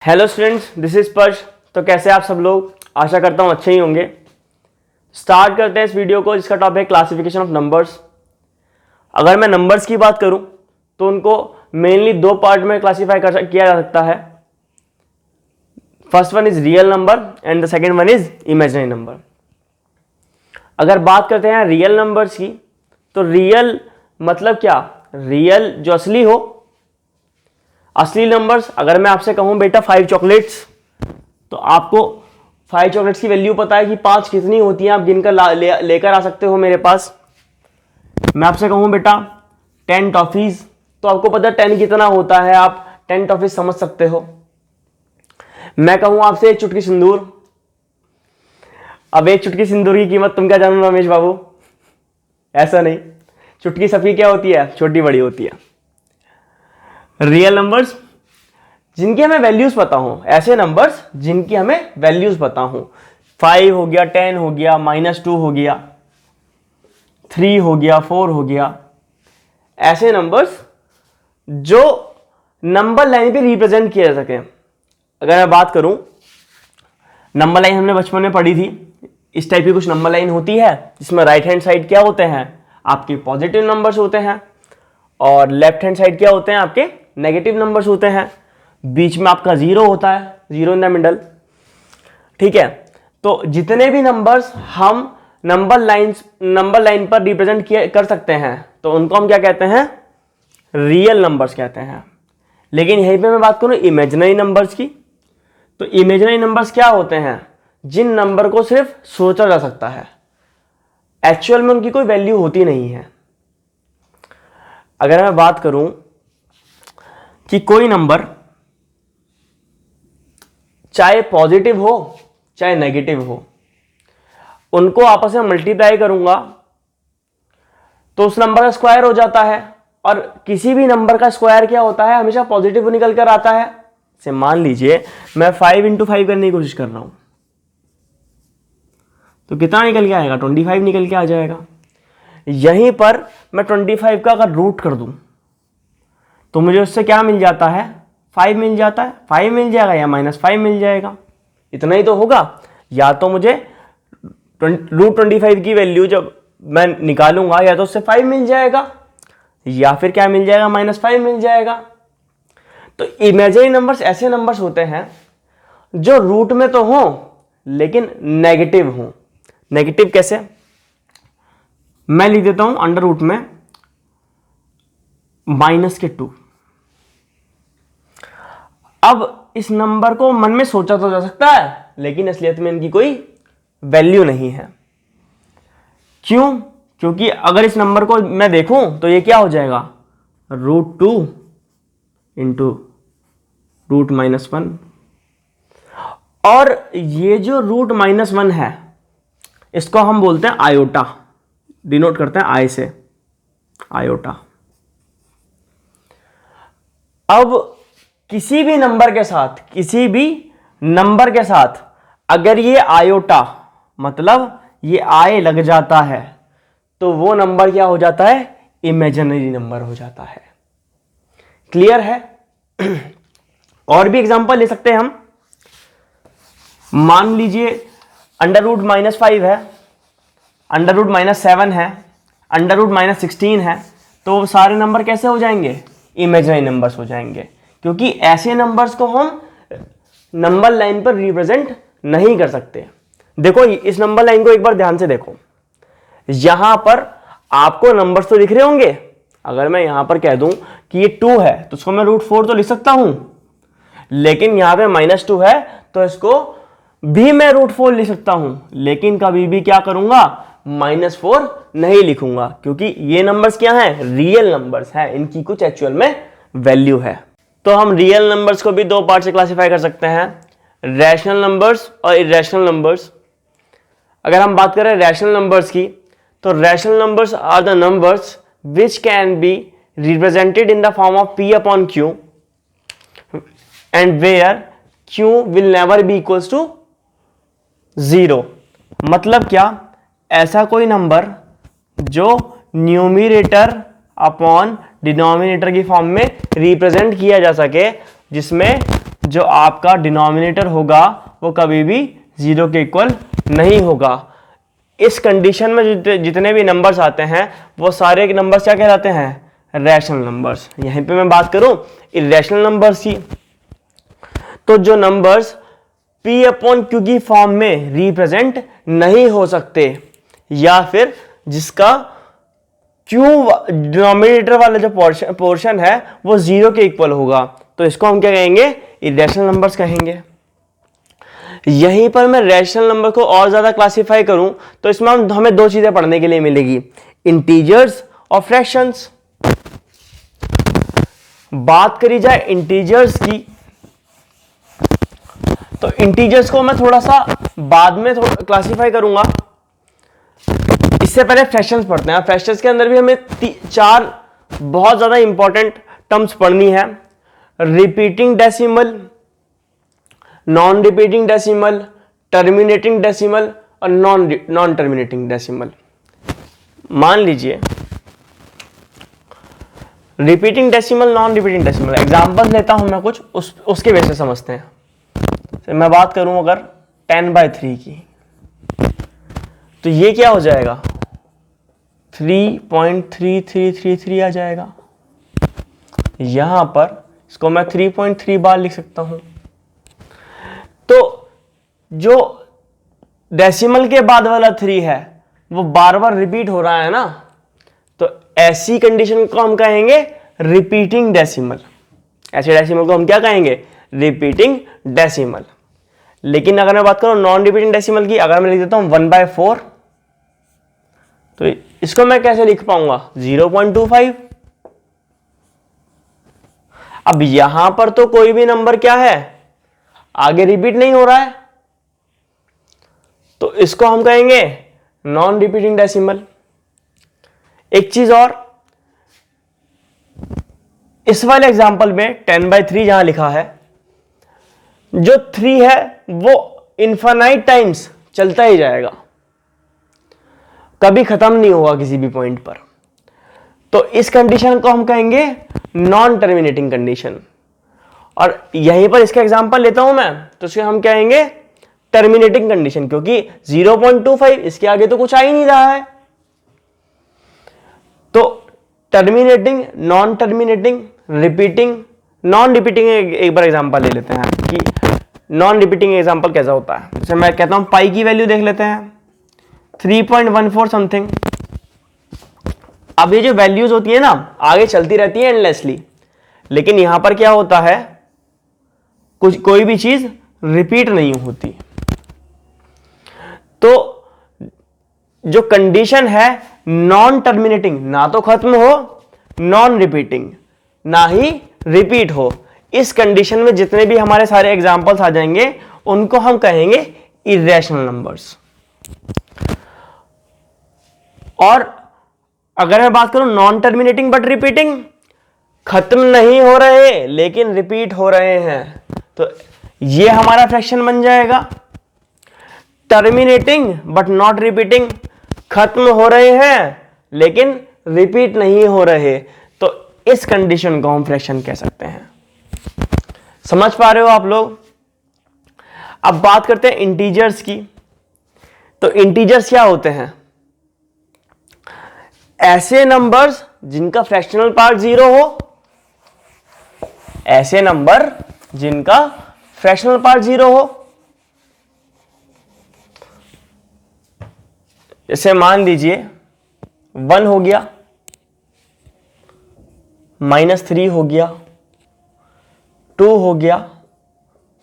Hello students, this is स्पर्श। तो कैसे आप सब लोग? आशा करता हूँ अच्छे ही होंगे। स्टार्ट करते हैं इस वीडियो को, जिसका टॉपिक है क्लासिफिकेशन ऑफ नंबर्स। अगर मैं नंबर्स की बात करूं तो उनको मेनली दो पार्ट में क्लासीफाई किया जा सकता है। First one is real number and the second one is imaginary number. अगर बात करते हैं रियल नंबर्स की, तो रियल मतलब क्या? रियल जो असली हो। असली नंबर्स, अगर मैं आपसे कहूं बेटा 5 चॉकलेट्स, तो आपको 5 चॉकलेट्स की वैल्यू पता है कि 5 कितनी होती हैं, आप गिनकर लेकर आ सकते हो मेरे पास। मैं आपसे कहूं बेटा 10 टॉफीज, तो आपको पता है 10 कितना होता है, आप 10 टॉफीज समझ सकते हो। मैं कहूं आपसे एक चुटकी सिंदूर, अब एक चुटकी सिंदूर की कीमत तुम क्या जानो रमेश बाबू? ऐसा नहीं, चुटकी सबकी क्या होती है? छोटी बड़ी होती है। रियल नंबर्स जिनकी हमें वैल्यूज पता हो, ऐसे नंबर्स जिनकी हमें वैल्यूज पता हो। 5 हो गया, 10 हो गया, -2 हो गया, 3 हो गया, 4 हो गया। ऐसे नंबर्स जो नंबर लाइन पे रिप्रेजेंट किए जा सके। अगर मैं बात करूं, नंबर लाइन हमने बचपन में पढ़ी थी। इस टाइप की कुछ नंबर लाइन होती है जिसमें राइट हैंड साइड क्या होते हैं? आपके पॉजिटिव नंबर्स होते हैं, और लेफ्ट हैंड साइड क्या होते हैं? आपके नेगेटिव नंबर्स होते हैं। बीच में आपका जीरो होता है, जीरो इन द मिडल। ठीक है, तो जितने भी नंबर्स हम नंबर लाइन पर रिप्रेजेंट कर सकते हैं, तो उनको हम क्या कहते हैं? रियल नंबर्स कहते हैं। लेकिन यहीं पे मैं बात करूं इमेजिनरी नंबर्स की, तो इमेजिनरी नंबर्स क्या होते हैं? जिन नंबर को सिर्फ सोचा जा सकता है, एक्चुअल में उनकी कोई वैल्यू होती नहीं है। अगर मैं बात करूं कि कोई नंबर चाहे पॉजिटिव हो चाहे नेगेटिव हो, उनको आपस में मल्टीप्लाई करूंगा तो उस नंबर का स्क्वायर हो जाता है। और किसी भी नंबर का स्क्वायर क्या होता है? हमेशा पॉजिटिव निकल कर आता है। से मान लीजिए मैं 5 × 5 करने की कोशिश कर रहा हूं, तो कितना निकल के आएगा? 25 निकल के आ जाएगा। यहीं पर मैं 25 का अगर रूट कर दूं तो मुझे उससे क्या मिल जाता है? 5 मिल जाता है। 5 मिल जाएगा या -5 मिल जाएगा, इतना ही तो होगा। या तो मुझे √25 की वैल्यू जब मैं निकालूंगा, या तो उससे 5 मिल जाएगा, या फिर क्या मिल जाएगा? -5 मिल जाएगा। तो इमेजिनरी नंबर्स ऐसे नंबर्स होते हैं जो रूट में तो हो लेकिन नेगेटिव हो। नेगेटिव कैसे? मैं लिख देता हूं अंडर रूट में -2। अब इस नंबर को मन में सोचा तो जा सकता है, लेकिन असलियत में इनकी कोई वैल्यू नहीं है। क्यों? क्योंकि अगर इस नंबर को मैं देखूं तो ये क्या हो जाएगा? √2 × √-1। और ये जो √-1 है, इसको हम बोलते हैं आयोटा, डिनोट करते हैं आई से, आयोटा। अब किसी भी नंबर के साथ अगर ये आयोटा मतलब ये आय लग जाता है, तो वो नंबर क्या हो जाता है? इमेजिनरी नंबर हो जाता है। क्लियर है? और भी एग्जांपल ले सकते हैं हम। मान लीजिए √-5 है, √-7 है, √-16 है, तो सारे नंबर कैसे हो जाएंगे? इमेजिनरी नंबर्स हो जाएंगे, क्योंकि ऐसे नंबर्स को हम नंबर लाइन पर रिप्रेजेंट नहीं कर सकते। देखो इस नंबर लाइन को एक बार ध्यान से देखो। यहां पर आपको नंबर्स तो दिख रहे होंगे। अगर मैं यहां पर कह दूं कि ये 2 है, तो उसको मैं √4 तो लिख सकता हूं, लेकिन यहां पे -2 है, तो इसको भी मैं √4 लिख सकता हूं, लेकिन कभी भी क्या करूंगा? -4 नहीं लिखूंगा, क्योंकि ये नंबर्स क्या हैं? रियल नंबर्स हैं, इनकी कुछ एक्चुअल में वैल्यू है। तो हम रियल नंबर्स को भी दो पार्ट से क्लासिफाई कर सकते हैं, रैशनल नंबर्स और इरेशनल नंबर्स। अगर हम बात करें रैशनल नंबर्स की, तो rational numbers are the numbers which can be represented in the form of P/Q and where Q will never be equals to 0। मतलब क्या? ऐसा कोई नंबर जो न्यूमरेटर अपॉन डिनोमिनेटर की फॉर्म में रिप्रेजेंट किया जा सके, जिसमें जो आपका डिनोमिनेटर होगा वो कभी भी 0 के इक्वल नहीं होगा। इस कंडीशन में जितने भी नंबर्स आते हैं वो सारे नंबर्स क्या कहलाते हैं? Rational numbers. यहीं पे मैं बात करूं इरेशनल नंबर्स की, तो जो नंबर्स P अपॉन Q की फॉर्म में रिप्रेजेंट नहीं हो सकते, या फिर जिसका Q डिनोमिनेटर वाला जो पोर्शन है वो 0 के इक्वल होगा, तो इसको हम क्या कहेंगे? इरेशनल नंबर्स कहेंगे। यहीं पर मैं रैशनल नंबर को और ज्यादा क्लासिफाई करूं तो इसमें हमें दो चीजें पढ़ने के लिए मिलेगी, इंटीजर्स और फ्रैक्शंस। बात करी जाए इंटीजर्स की, तो इंटीजर्स को मैं थोड़ा सा बाद में क्लासिफाई करूंगा, इससे पहले फ्रैक्शंस पढ़ते हैं। फ्रैक्शंस के अंदर भी हमें 4 बहुत ज्यादा इंपॉर्टेंट टर्म्स पढ़नी है, repeating decimal, non repeating decimal, terminating decimal और नॉन टर्मिनेटिंग डेसिमल। मान लीजिए repeating decimal, non repeating decimal, example लेता हूं मैं कुछ, उसके बेस पे समझते हैं। तो मैं बात करूं अगर 10/3 की, तो ये क्या हो जाएगा? 3.3333 आ जाएगा। यहां पर इसको मैं 3.3 बार लिख सकता हूं। तो जो डेसिमल के बाद वाला 3 है वो बार बार रिपीट हो रहा है ना, तो ऐसी कंडीशन को हम कहेंगे रिपीटिंग डेसिमल। ऐसे डेसिमल को हम क्या कहेंगे? Repeating decimal. लेकिन अगर मैं बात करूं नॉन रिपीटिंग डेसिमल की, अगर मैं लिख देता हूं 1/4, तो इसको मैं कैसे लिख पाऊंगा? 0.25। अब यहां पर तो कोई भी नंबर क्या है, आगे रिपीट नहीं हो रहा है, तो इसको हम कहेंगे नॉन रिपीटिंग डेसिमल। एक चीज और, इस वाले एग्जांपल में 10/3 जहां लिखा है, जो 3 है वो इनफाइनाइट टाइम्स चलता ही जाएगा, कभी खत्म नहीं होगा किसी भी पॉइंट पर, तो इस कंडीशन को हम कहेंगे नॉन टर्मिनेटिंग कंडीशन। और यहीं पर इसका एग्जांपल लेता हूं मैं, तो इसको हम कहेंगे टर्मिनेटिंग कंडीशन, क्योंकि 0.25 इसके आगे तो कुछ आ ही नहीं रहा है। तो terminating, non terminating, repeating, non repeating एक बार एग्जांपल ले लेते हैं कि नॉन रिपीटिंग एग्जांपल कैसा होता है। जैसे मैं कहता हूं पाई की वैल्यू देख लेते हैं 3.14 समथिंग। अब ये जो वैल्यूज होती है ना, आगे चलती रहती है एंडलेसली, लेकिन यहां पर क्या होता है, कोई भी चीज रिपीट नहीं होती। तो जो कंडीशन है नॉन टर्मिनेटिंग, ना तो खत्म हो, नॉन रिपीटिंग, ना ही रिपीट हो, इस कंडीशन में जितने भी हमारे सारे एग्जांपल्स आ जाएंगे उनको हम कहेंगे इरेशनल नंबर्स। और अगर मैं बात करूं नॉन टर्मिनेटिंग बट रिपीटिंग, खत्म नहीं हो रहे लेकिन रिपीट हो रहे हैं, तो ये हमारा फ्रैक्शन बन जाएगा। टर्मिनेटिंग बट नॉट रिपीटिंग, खत्म हो रहे हैं लेकिन रिपीट नहीं हो रहे, तो इस कंडीशन को हम फ्रैक्शन कह सकते हैं। समझ पा रहे हो आप लोग? अब बात करते हैं इंटीजर्स की। तो इंटीजर्स क्या होते हैं? ऐसे नंबर्स जिनका फ्रैक्शनल पार्ट 0 हो, ऐसे नंबर जिनका फ्रैक्शनल पार्ट 0 हो। जैसे मान लीजिए 1 हो गया, -3 हो गया, 2 हो गया,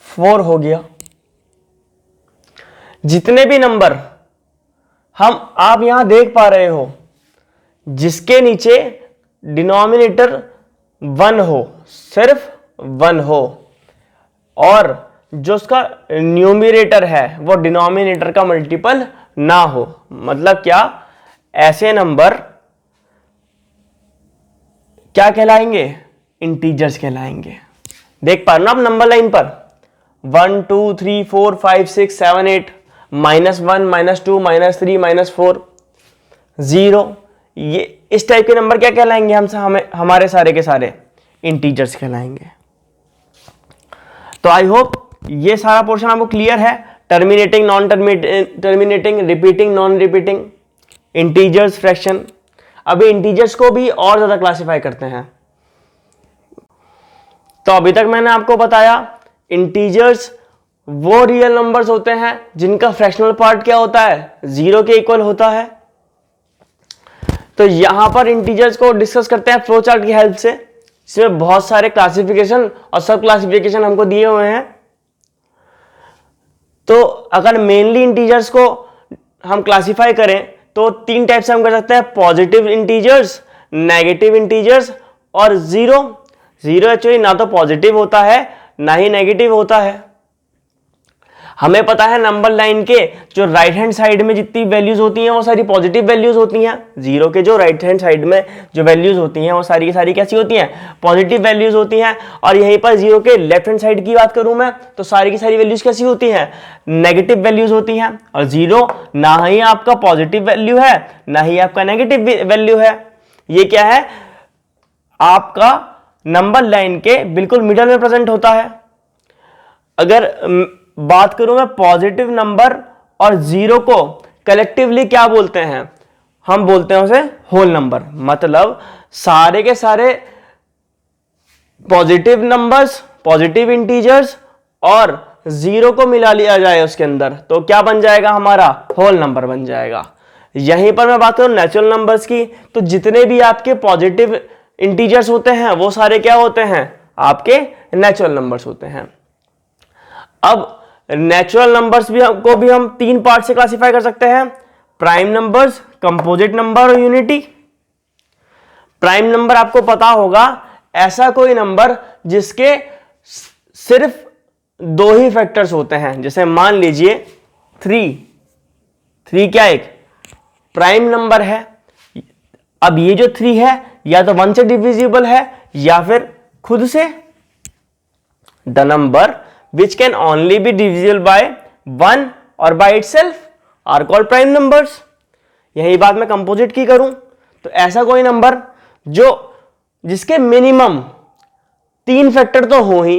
4 हो गया। जितने भी नंबर आप यहां देख पा रहे हो जिसके नीचे डिनोमिनेटर 1 हो, सिर्फ 1 हो, और जो उसका न्यूमरेटर है वो डिनोमिनेटर का मल्टीपल ना हो, मतलब क्या, ऐसे नंबर क्या कहलाएंगे? इंटीजर्स कहलाएंगे। देख पा रहे हो ना आप नंबर लाइन पर 1 2 3 4 5 6 7 8, -1 -2 -3 -4 0, ये इस टाइप के नंबर क्या कहलाएंगे? हमें हमारे सारे के सारे इंटीजर्स कहलाएंगे। तो आई होप ये सारा पोर्शन आपको क्लियर है। Terminating, non terminating, repeating, non repeating, integers, fraction. अभी इंटीजर्स को भी और ज्यादा क्लासिफाई करते हैं। तो अभी तक मैंने आपको बताया इंटीजर्स वो रियल नंबर्स होते हैं जिनका फ्रैक्शनल पार्ट क्या होता है, 0 के इक्वल होता है। तो यहां पर इंटीजर्स को डिस्कस करते हैं फ्लो चार्ट की हेल्प से। इसमें बहुत सारे क्लासिफिकेशन और सब क्लासिफिकेशन हमको दिए हुए हैं। तो अगर मेनली इंटीजर्स को हम क्लासिफाई करें तो 3 टाइप से हम कर सकते हैं, पॉजिटिव इंटीजर्स, नेगेटिव इंटीजर्स और जीरो। जीरो एक्चुअली ना तो पॉजिटिव होता है ना ही नेगेटिव होता है। हमें पता है नंबर लाइन के जो राइट हैंड साइड में जितनी वैल्यूज होती हैं वो सारी पॉजिटिव वैल्यूज होती हैं। जीरो के जो राइट हैंड साइड में जो वैल्यूज होती हैं वो सारी की सारी कैसी होती हैं, पॉजिटिव वैल्यूज होती हैं। और यहीं पर जीरो के लेफ्ट हैंड साइड की बात करूं मैं तो सारी की सारी वैल्यूज कैसी होती हैं, नेगेटिव वैल्यूज होती हैं। और जीरो ना ही आपका पॉजिटिव वैल्यू है ना ही आपका नेगेटिव वैल्यू है। ये क्या है, आपका नंबर लाइन के बिल्कुल मिडल में प्रेजेंट होता है। अगर बात करूं मैं पॉजिटिव नंबर और जीरो को कलेक्टिवली क्या बोलते हैं, हम बोलते हैं उसे होल नंबर। मतलब सारे के सारे पॉजिटिव नंबर्स, पॉजिटिव इंटीजर्स और जीरो को मिला लिया जाए उसके अंदर तो क्या बन जाएगा, हमारा होल नंबर बन जाएगा। यहीं पर मैं बात करूं नेचुरल नंबर्स की तो जितने भी आपके पॉजिटिव इंटीजर्स होते हैं वो सारे क्या होते हैं, आपके नेचुरल नंबर्स होते हैं। अब नेचुरल नंबर्स को भी हम 3 पार्ट से क्लासिफाई कर सकते हैं, प्राइम नंबर्स, कंपोजिट नंबर और यूनिटी। प्राइम नंबर आपको पता होगा ऐसा कोई नंबर जिसके सिर्फ 2 ही फैक्टर्स होते हैं। जैसे मान लीजिए 3 क्या एक प्राइम नंबर है। अब ये जो 3 है या तो 1 से डिविजिबल है या फिर खुद से। The number which can only be divisible by 1 or by itself are called prime numbers। यही बात मैं कंपोजिट की करूं तो ऐसा कोई नंबर जो जिसके मिनिमम 3 फैक्टर तो हो ही।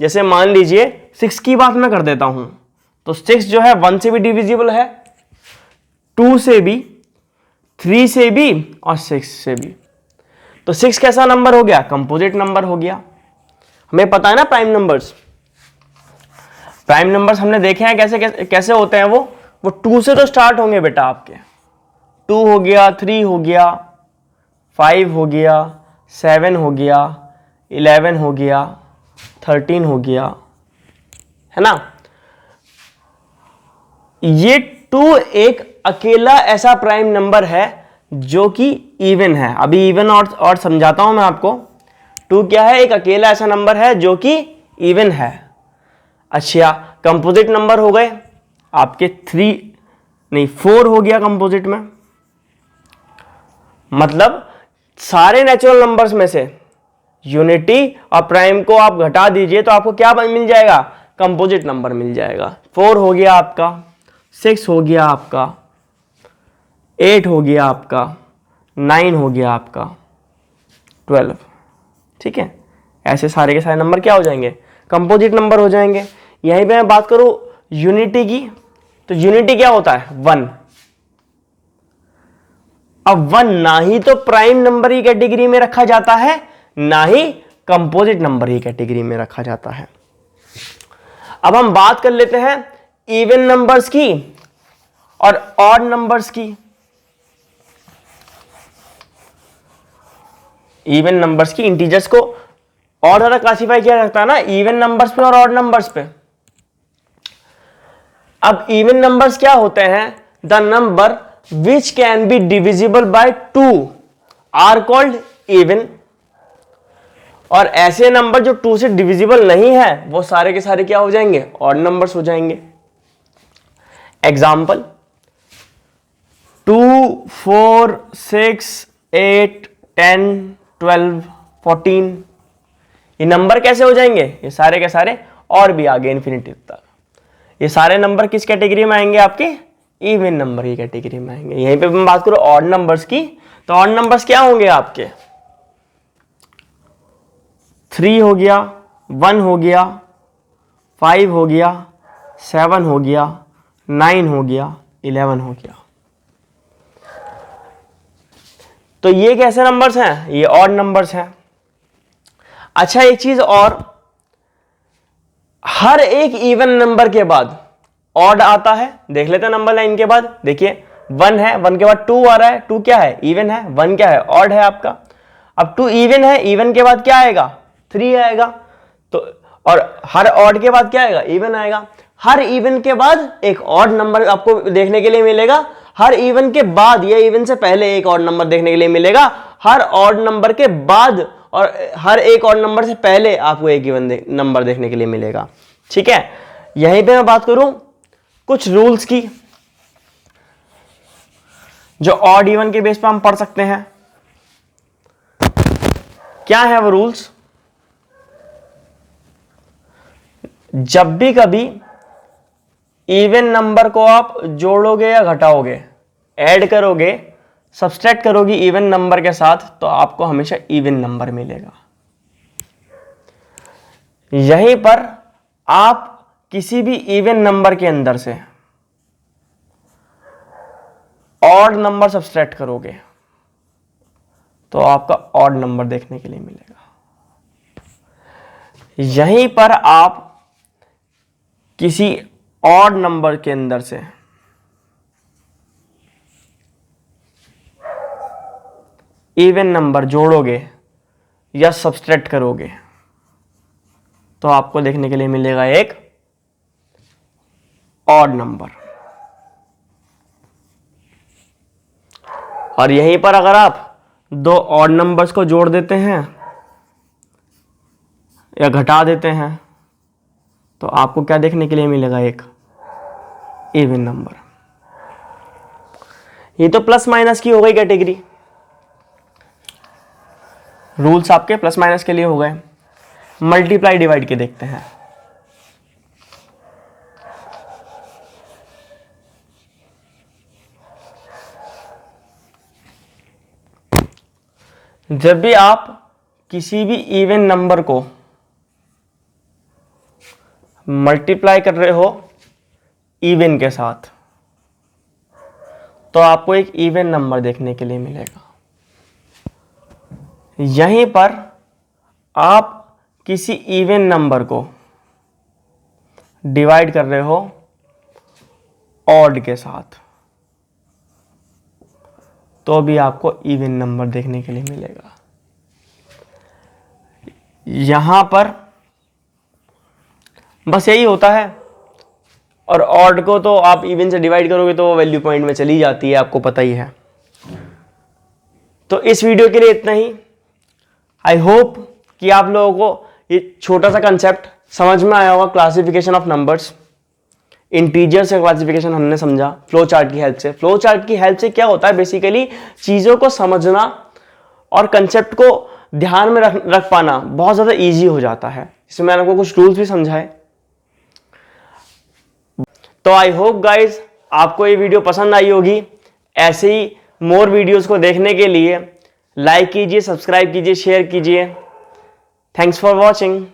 जैसे मान लीजिए 6 की बात मैं कर देता हूं तो 6 जो है 1 से भी डिविजिबल है, 2 से भी, 3 से भी और 6 से भी। तो 6 कैसा नंबर हो गया, कंपोजिट नंबर हो गया। हमें पता है ना प्राइम नंबर्स। प्राइम नंबर्स हमने देखे हैं कैसे होते हैं। वो 2 से तो स्टार्ट होंगे बेटा आपके। 2 हो गया, 3 हो गया, 5 हो गया, 7 हो गया, 11 हो गया, 13 हो गया, है ना। ये 2 एक अकेला ऐसा प्राइम नंबर है जो कि इवन है। अभी इवन और समझाता हूं मैं आपको। 2 क्या है, एक अकेला ऐसा नंबर है जो कि इवन है। अच्छा, कंपोजिट नंबर हो गए आपके 4 हो गया कंपोजिट में। मतलब सारे नेचुरल नंबर्स में से यूनिटी और प्राइम को आप घटा दीजिए तो आपको क्या मिल जाएगा, कंपोजिट नंबर मिल जाएगा। 4 हो गया आपका, 6 हो गया आपका, 8 हो गया आपका, 9 हो गया आपका, 12। ठीक है, ऐसे सारे के सारे नंबर क्या हो जाएंगे, कंपोजिट नंबर हो जाएंगे। यहीं पे मैं बात करूं यूनिटी की तो यूनिटी क्या होता है, 1। अब 1 ना ही तो प्राइम नंबर की कैटेगरी में रखा जाता है ना ही कंपोजिट नंबर की कैटेगरी में रखा जाता है। अब हम बात कर लेते हैं इवन नंबर्स की और ऑड नंबर्स की। इवन नंबर्स की इंटीजर्स को और ज्यादा क्लासिफाई किया जाता है ना इवन नंबर्स पे और ऑड नंबर्स पे। अब इवन नंबर्स क्या होते हैं, the number which can be divisible by 2 are called even. और ऐसे नंबर जो 2 से डिविजिबल नहीं है वो सारे के सारे क्या हो जाएंगे, ऑड नंबर्स हो जाएंगे। एग्जाम्पल 2, 4, 6, 8, 10, 12, 14। ये नंबर कैसे हो जाएंगे, ये सारे के सारे और भी आगे इन्फिनिटी तक ये सारे नंबर किस कैटेगरी में आएंगे, आपके इवन नंबर की कैटेगरी में आएंगे। यहीं पे मैं बात करूं ऑड नंबर्स की तो ऑड नंबर्स क्या होंगे आपके, 3 हो गया, 1 हो गया, 5 हो गया, 7 हो गया, 9 हो गया, 11 हो गया। तो ये कैसे नंबर्स हैं? ये ऑड नंबर्स हैं। अच्छा, एक चीज और, हर एक इवन नंबर के बाद ऑड आता है। देख लेते हैं नंबर लाइन के बाद। देखिए 1 है, 1 के बाद 2 आ रहा है। 2 क्या है? इवन है। 1 क्या है? ऑड है आपका। अब 2 इवन है, इवन के बाद क्या आएगा? 3 आएगा। तो और हर ऑड के बाद क्या आएगा? इवन आएगा। हर इवन के बाद एक ऑड नंबर आपको देखने के लिए मिलेगा। हर इवन के बाद या इवन से पहले एक ऑड नंबर देखने के लिए मिलेगा। हर ऑड नंबर के बाद और हर एक ऑड नंबर से पहले आपको एक इवन नंबर देखने के लिए मिलेगा। ठीक है, यहीं पे मैं बात करूं कुछ रूल्स की जो ऑड इवन के बेस पर हम पढ़ सकते हैं। क्या है वो रूल्स? जब भी कभी इवन नंबर को आप जोड़ोगे या घटाओगे, ऐड करोगे, सब्सट्रैक्ट करोगे इवन नंबर के साथ, तो आपको हमेशा इवन नंबर मिलेगा। यहीं पर आप किसी भी इवन नंबर के अंदर से ऑड नंबर सब्सट्रैक्ट करोगे तो आपका ऑड नंबर देखने के लिए मिलेगा। यहीं पर आप किसी ऑड नंबर के अंदर से इवन नंबर जोड़ोगे या सब्सट्रैक्ट करोगे तो आपको देखने के लिए मिलेगा एक ऑड नंबर। और यहीं पर अगर आप दो ऑड नंबर्स को जोड़ देते हैं या घटा देते हैं तो आपको क्या देखने के लिए मिलेगा? एक इवन नंबर। ये तो प्लस माइनस की हो गई कैटेगरी। रूल्स आपके प्लस माइनस के लिए हो गए। मल्टीप्लाई डिवाइड के देखते हैं। जब भी आप किसी भी इवन नंबर को मल्टीप्लाई कर रहे हो इवन के साथ तो आपको एक इवन नंबर देखने के लिए मिलेगा। यहीं पर आप किसी इवन नंबर को डिवाइड कर रहे हो ऑड के साथ तो भी आपको इवन नंबर देखने के लिए मिलेगा। यहां पर बस यही होता है। और ऑड को तो आप इवन से डिवाइड करोगे तो वो वैल्यू पॉइंट में चली जाती है, आपको पता ही है। तो इस वीडियो के लिए इतना ही। आई होप कि आप लोगों को ये छोटा सा कंसेप्ट समझ में आया होगा। क्लासिफिकेशन ऑफ नंबर्स, इंटीजर से क्लासिफिकेशन हमने समझा फ्लो चार्ट की हेल्प से। फ्लो चार्ट की हेल्प से क्या होता है? बेसिकली चीज़ों को समझना और कंसेप्ट को ध्यान में रख पाना बहुत ज़्यादा इजी हो जाता है। इसमें मैंने आपको कुछ रूल्स भी समझाए। तो आई होप गाइज आपको ये वीडियो पसंद आई होगी। ऐसे ही मोर वीडियोस को देखने के लिए लाइक कीजिए, सब्सक्राइब कीजिए, शेयर कीजिए। Thanks for watching.